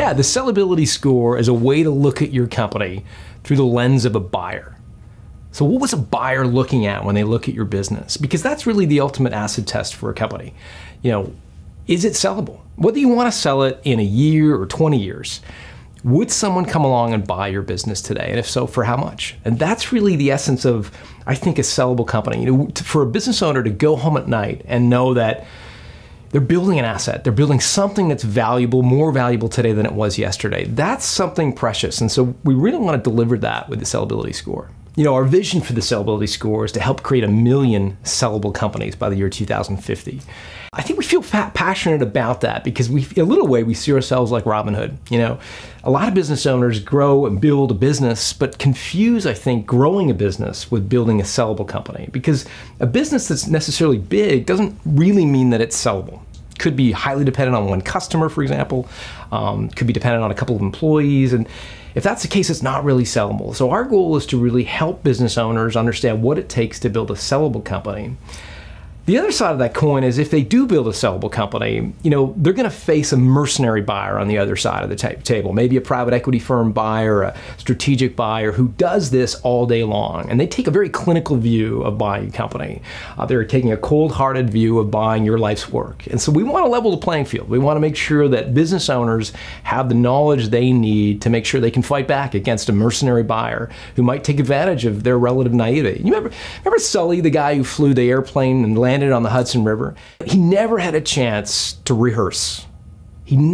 Yeah, the sellability score is a way to look at your company through the lens of a buyer. So what was a buyer looking at when they look at your business? Because that's really the ultimate acid test for a company. Is it sellable? Whether you want to sell it in a year or 20 years, would someone come along and buy your business today? And if so, for how much? And that's really the essence of, I think, a sellable company. For a business owner to go home at night and know that they're building an asset, they're building something that's valuable, more valuable today than it was yesterday. That's something precious. And so we really want to deliver that with the sellability score. Our vision for the sellability score is to help create 1 million sellable companies by the year 2050. I think we feel passionate about that because in a little way, we see ourselves like Robin Hood. A lot of business owners grow and build a business, but confuse, I think, growing a business with building a sellable company, because a business that's necessarily big doesn't really mean that it's sellable. Could be highly dependent on one customer, for example, could be dependent on a couple of employees. And if that's the case, it's not really sellable. So our goal is to really help business owners understand what it takes to build a sellable company. The other side of that coin is if they do build a sellable company, they're going to face a mercenary buyer on the other side of the table, maybe a private equity firm buyer, a strategic buyer who does this all day long. And they take a very clinical view of buying a company. They're taking a cold-hearted view of buying your life's work. And so we want to level the playing field. We want to make sure that business owners have the knowledge they need to make sure they can fight back against a mercenary buyer who might take advantage of their relative naivety. You remember Sully, the guy who flew the airplane and landed on the Hudson River? He never had a chance to rehearse. He'd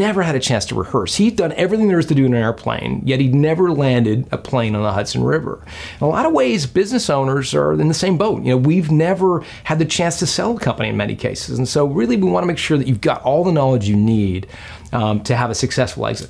done everything there is to do in an airplane, yet he'd never landed a plane on the Hudson River. In a lot of ways, business owners are in the same boat. We've never had the chance to sell a company in many cases. And so really we want to make sure that you've got all the knowledge you need to have a successful exit.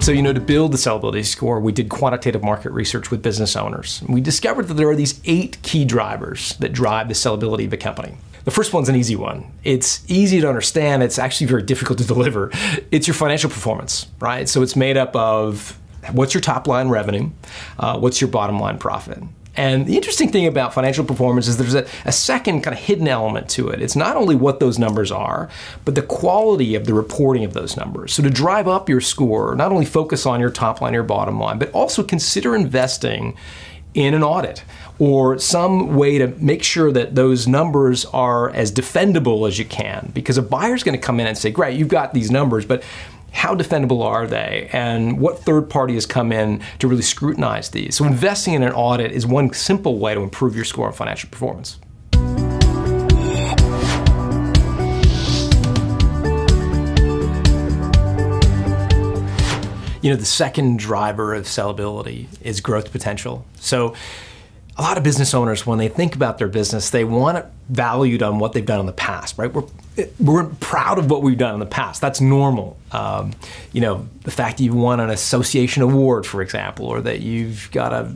So, to build the sellability score, we did quantitative market research with business owners. We discovered that there are these 8 key drivers that drive the sellability of a company. The first one's an easy one. It's easy to understand. It's actually very difficult to deliver. It's your financial performance, right? So it's made up of what's your top line revenue, what's your bottom line profit. And the interesting thing about financial performance is there's a second kind of hidden element to it. It's not only what those numbers are, but the quality of the reporting of those numbers. So to drive up your score, not only focus on your top line or your bottom line, but also consider investing in an audit or some way to make sure that those numbers are as defendable as you can. Because a buyer's going to come in and say, great, you've got these numbers, but how defendable are they? And what third party has come in to really scrutinize these? So investing in an audit is one simple way to improve your score on financial performance. The second driver of sellability is growth potential. So a lot of business owners, when they think about their business, they want it valued on what they've done in the past, right? We're proud of what we've done in the past. That's normal. The fact that you won an association award, for example, or that you've got a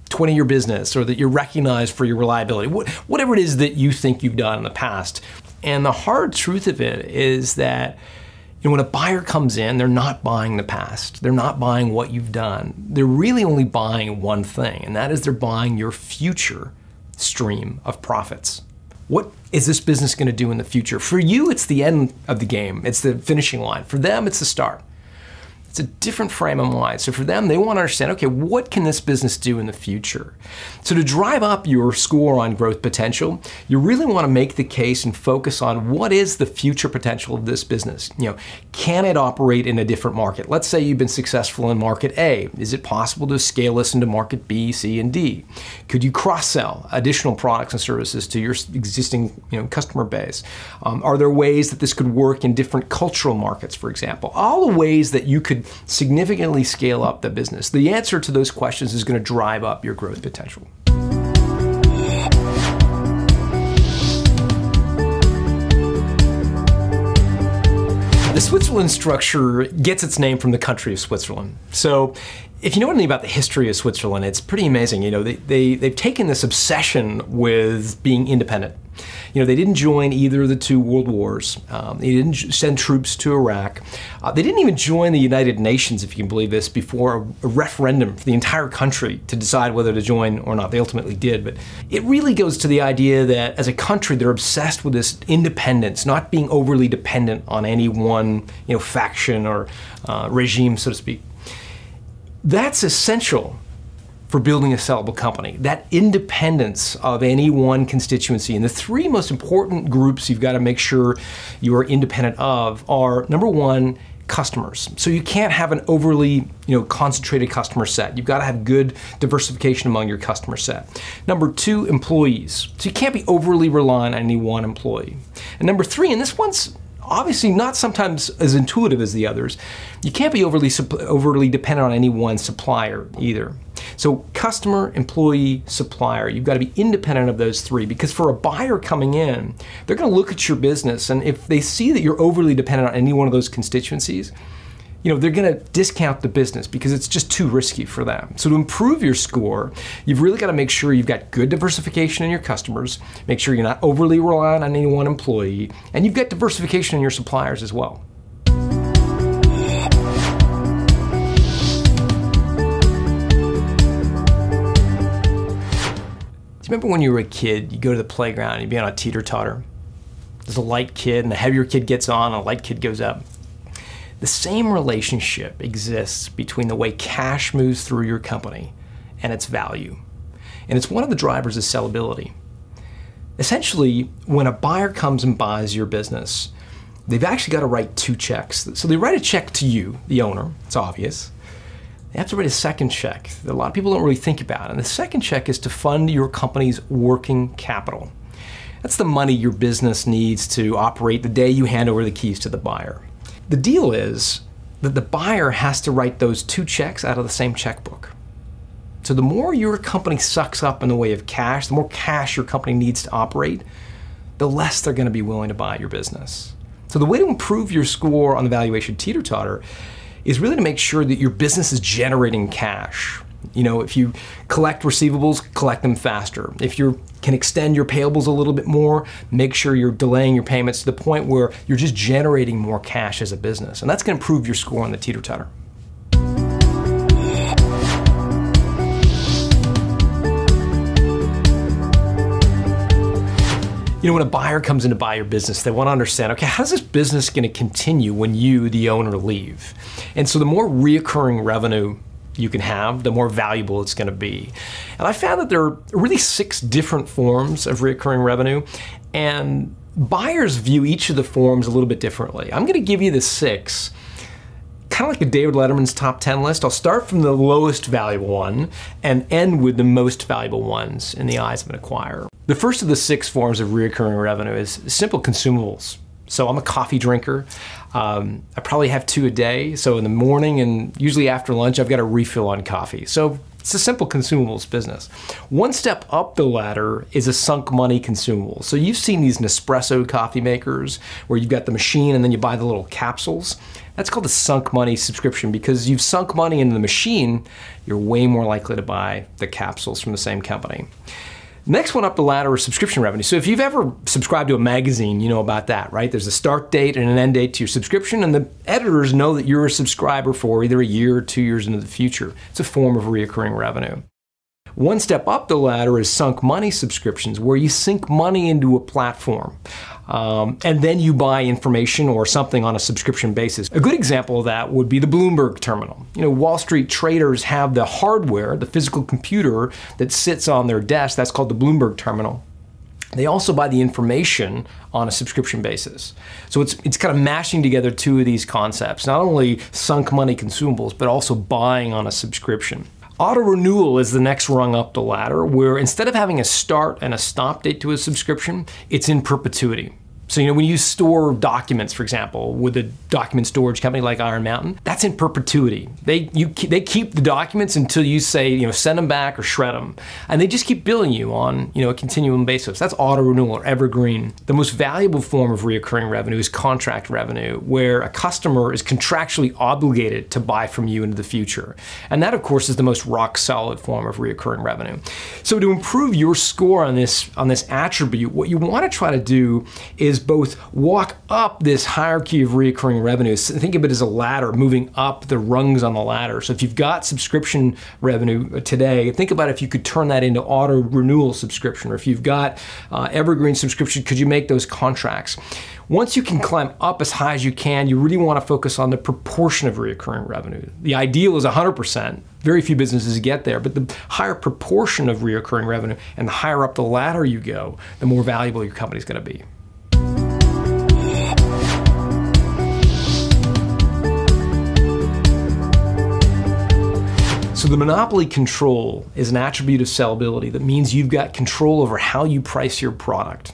20-year business, or that you're recognized for your reliability, whatever it is that you think you've done in the past. And the hard truth of it is that when a buyer comes in, they're not buying the past. They're not buying what you've done. They're really only buying one thing, and that is they're buying your future stream of profits. What is this business going to do in the future? For you, it's the end of the game. It's the finishing line. For them, it's the start. It's a different frame of mind. So for them, they want to understand, okay, what can this business do in the future? So to drive up your score on growth potential, you really want to make the case and focus on what is the future potential of this business. Can it operate in a different market? Let's say you've been successful in market A. Is it possible to scale this into market B, C, and D? Could you cross-sell additional products and services to your existing customer base? Are there ways that this could work in different cultural markets, for example? All the ways that you could significantly scale up the business. The answer to those questions is going to drive up your growth potential. The Switzerland structure gets its name from the country of Switzerland. So If you know anything about the history of Switzerland, it's pretty amazing. You know, they've taken this obsession with being independent. You know, they didn't join either of the two world wars. They didn't send troops to Iraq. They didn't even join the United Nations, if you can believe this, before a referendum for the entire country to decide whether to join or not. They ultimately did, but it really goes to the idea that as a country, they're obsessed with this independence, not being overly dependent on any one, you know, faction or regime, so to speak. That's essential for building a sellable company, that independence of any one constituency. And the three most important groups you've got to make sure you are independent of are, number one, customers. So you can't have an overly, concentrated customer set. You've got to have good diversification among your customer set. Number two, employees. So you can't be overly reliant on any one employee. And number three, and this one's obviously not sometimes as intuitive as the others, you can't be overly dependent on any one supplier either. So customer, employee, supplier, you've got to be independent of those three, because for a buyer coming in, they're going to look at your business, and if they see that you're overly dependent on any one of those constituencies, they're going to discount the business because it's just too risky for them. So to improve your score, you've really got to make sure you've got good diversification in your customers, make sure you're not overly reliant on any one employee, and you've got diversification in your suppliers as well. Do you remember when you were a kid, you go to the playground, you'd be on a Teeter Totter? There's a light kid, and the heavier kid gets on, a light kid goes up. The same relationship exists between the way cash moves through your company and its value. And it's one of the drivers of sellability. Essentially, when a buyer comes and buys your business, they've actually got to write two checks. So they write a check to you, the owner, it's obvious. They have to write a second check that a lot of people don't really think about. And the second check is to fund your company's working capital. That's the money your business needs to operate the day you hand over the keys to the buyer. The deal is that the buyer has to write those two checks out of the same checkbook. So the more your company sucks up in the way of cash, the more cash your company needs to operate, the less they're going to be willing to buy your business. So the way to improve your score on the valuation teeter-totter is really to make sure that your business is generating cash. If you collect receivables, collect them faster. If you can extend your payables a little bit more, make sure you're delaying your payments to the point where you're just generating more cash as a business. And that's going to improve your score on the teeter-totter. When a buyer comes in to buy your business, they want to understand, okay, how's this business going to continue when you, the owner, leave? And so the more reoccurring revenue you can have, the more valuable it's going to be. And I found that there are really 6 different forms of reoccurring revenue, and buyers view each of the forms a little bit differently. I'm going to give you the 6, kind of like a David Letterman's top 10 list. I'll start from the lowest valuable one and end with the most valuable ones in the eyes of an acquirer. The first of the 6 forms of recurring revenue is simple consumables. So I'm a coffee drinker. I probably have 2 a day. So in the morning and usually after lunch, I've got a refill on coffee. So it's a simple consumables business. One step up the ladder is a sunk money consumable. So you've seen these Nespresso coffee makers where you've got the machine and then you buy the little capsules. That's called a sunk money subscription, because you've sunk money into the machine, you're way more likely to buy the capsules from the same company. Next one up the ladder is subscription revenue. So if you've ever subscribed to a magazine, you know about that, right? There's a start date and an end date to your subscription, and the editors know that you're a subscriber for either a year or 2 years into the future. It's a form of recurring revenue. One step up the ladder is sunk money subscriptions, where you sink money into a platform, and then you buy information or something on a subscription basis. A good example of that would be the Bloomberg terminal. Wall Street traders have the hardware, the physical computer that sits on their desk. That's called the Bloomberg terminal. They also buy the information on a subscription basis. So it's kind of mashing together 2 of these concepts, not only sunk money consumables, but also buying on a subscription. Auto renewal is the next rung up the ladder, where instead of having a start and a stop date to a subscription, it's in perpetuity. So, when you store documents, for example, with a document storage company like Iron Mountain, that's in perpetuity. They keep the documents until you say, send them back or shred them. And they just keep billing you on, a continuum basis. That's auto renewal or evergreen. The most valuable form of recurring revenue is contract revenue, where a customer is contractually obligated to buy from you into the future. And that, of course, is the most rock solid form of recurring revenue. So to improve your score on this attribute, what you want to try to do is both walk up this hierarchy of recurring revenue. Think of it as a ladder, moving up the rungs on the ladder. So if you've got subscription revenue today, think about if you could turn that into auto renewal subscription, or if you've got evergreen subscription, could you make those contracts? Once you can climb up as high as you can, you really want to focus on the proportion of recurring revenue. The ideal is 100%. Very few businesses get there, but the higher proportion of recurring revenue and the higher up the ladder you go, the more valuable your company's going to be. So the monopoly control is an attribute of sellability that means you've got control over how you price your product.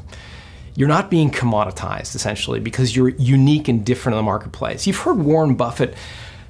You're not being commoditized, essentially, because you're unique and different in the marketplace. You've heard Warren Buffett,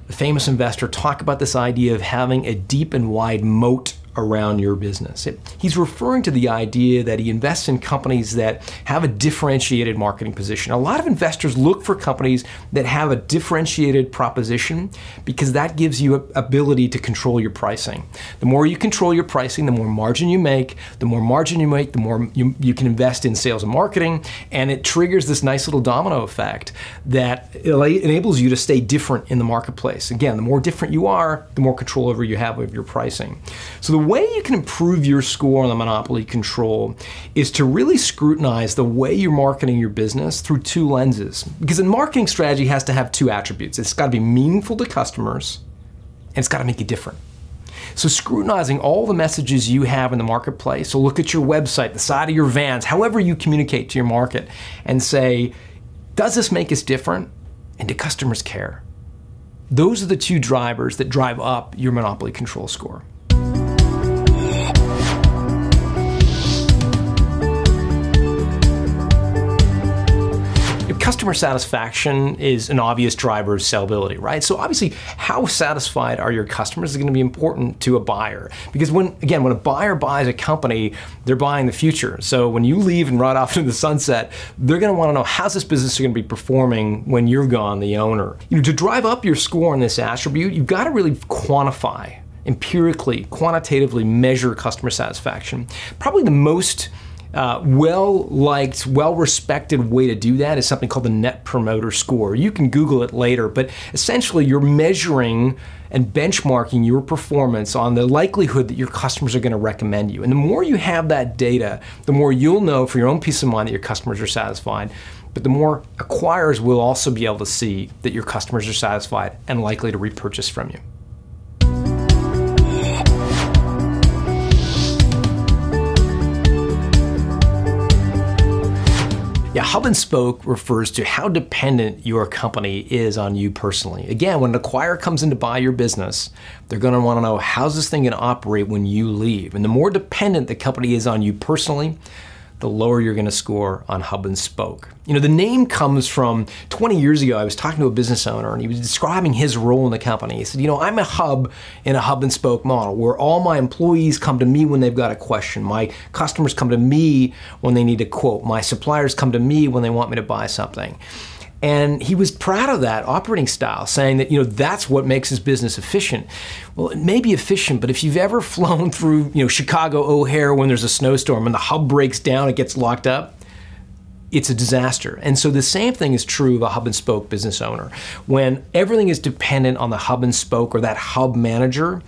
the famous investor, talk about this idea of having a deep and wide moat around your business. He's referring to the idea that he invests in companies that have a differentiated marketing position. A lot of investors look for companies that have a differentiated proposition because that gives you ability to control your pricing. The more you control your pricing, the more margin you make. The more margin you make, the more you can invest in sales and marketing, and it triggers this nice little domino effect that enables you to stay different in the marketplace. Again, the more different you are, the more control over you have of your pricing. So the way you can improve your score on the monopoly control is to really scrutinize the way you're marketing your business through two lenses. Because a marketing strategy has to have two attributes. It's got to be meaningful to customers, and it's got to make you different. So scrutinizing all the messages you have in the marketplace, so look at your website, the side of your vans, however you communicate to your market, and say, does this make us different? And do customers care? Those are the two drivers that drive up your monopoly control score. Customer satisfaction is an obvious driver of sellability, right? So obviously, how satisfied are your customers is going to be important to a buyer. Because when a buyer buys a company, they're buying the future. So when you leave and ride off into the sunset, they're going to want to know, how's this business going to be performing when you're gone, the owner? To drive up your score on this attribute, you've got to really quantify, empirically, quantitatively measure customer satisfaction. Probably the most well-liked, well-respected way to do that is something called the Net Promoter Score. You can Google it later, but essentially you're measuring and benchmarking your performance on the likelihood that your customers are going to recommend you. And the more you have that data, the more you'll know for your own peace of mind that your customers are satisfied, but the more acquirers will also be able to see that your customers are satisfied and likely to repurchase from you. Yeah, hub and spoke refers to how dependent your company is on you personally. Again, when an acquirer comes in to buy your business, they're going to want to know, how's this thing going to operate when you leave? And the more dependent the company is on you personally, the lower you're going to score on hub and spoke. The name comes from 20 years ago. I was talking to a business owner and he was describing his role in the company. He said, I'm a hub in a hub and spoke model where all my employees come to me when they've got a question. My customers come to me when they need a quote. My suppliers come to me when they want me to buy something. And he was proud of that operating style, saying that, that's what makes his business efficient. Well, it may be efficient, but if you've ever flown through, Chicago O'Hare when there's a snowstorm and the hub breaks down, it gets locked up, it's a disaster. And so the same thing is true of a hub and spoke business owner. When everything is dependent on the hub and spoke or that hub manager,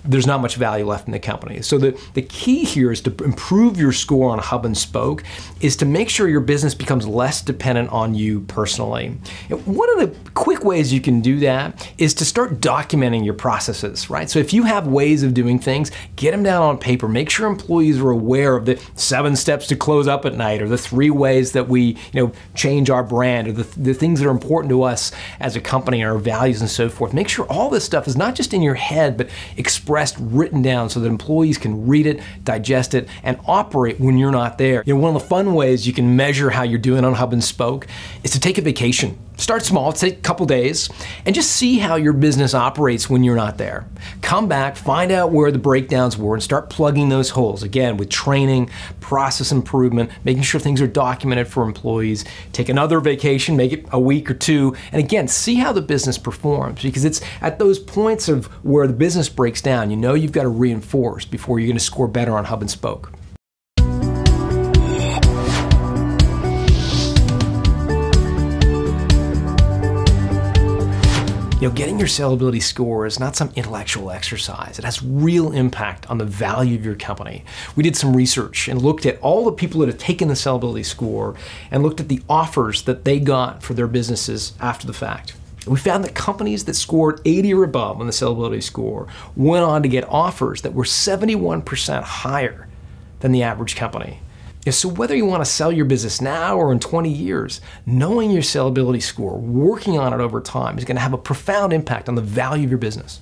there's not much value left in the company. So the key here is to improve your score on hub and spoke is to make sure your business becomes less dependent on you personally. And one of the quick ways you can do that is to start documenting your processes, right? So if you have ways of doing things, get them down on paper. Make sure employees are aware of the 7 steps to close up at night, or the 3 ways that we change our brand, or the things that are important to us as a company, our values and so forth. Make sure all this stuff is not just in your head, but expressed expressed, written down so that employees can read it, digest it, and operate when you're not there. One of the fun ways you can measure how you're doing on Hub and Spoke is to take a vacation. Start small, take a couple days, and just see how your business operates when you're not there. Come back, find out where the breakdowns were, and start plugging those holes. Again, with training, process improvement, making sure things are documented for employees. Take another vacation, make it a week or two, and again, see how the business performs, because it's at those points of where the business breaks down, you've got to reinforce before you're going to score better on Hub and Spoke. Getting your sellability score is not some intellectual exercise. It has real impact on the value of your company. We did some research and looked at all the people that have taken the sellability score and looked at the offers that they got for their businesses after the fact. We found that companies that scored 80 or above on the sellability score went on to get offers that were 71% higher than the average company. So whether you want to sell your business now or in 20 years, knowing your sellability score, working on it over time is going to have a profound impact on the value of your business.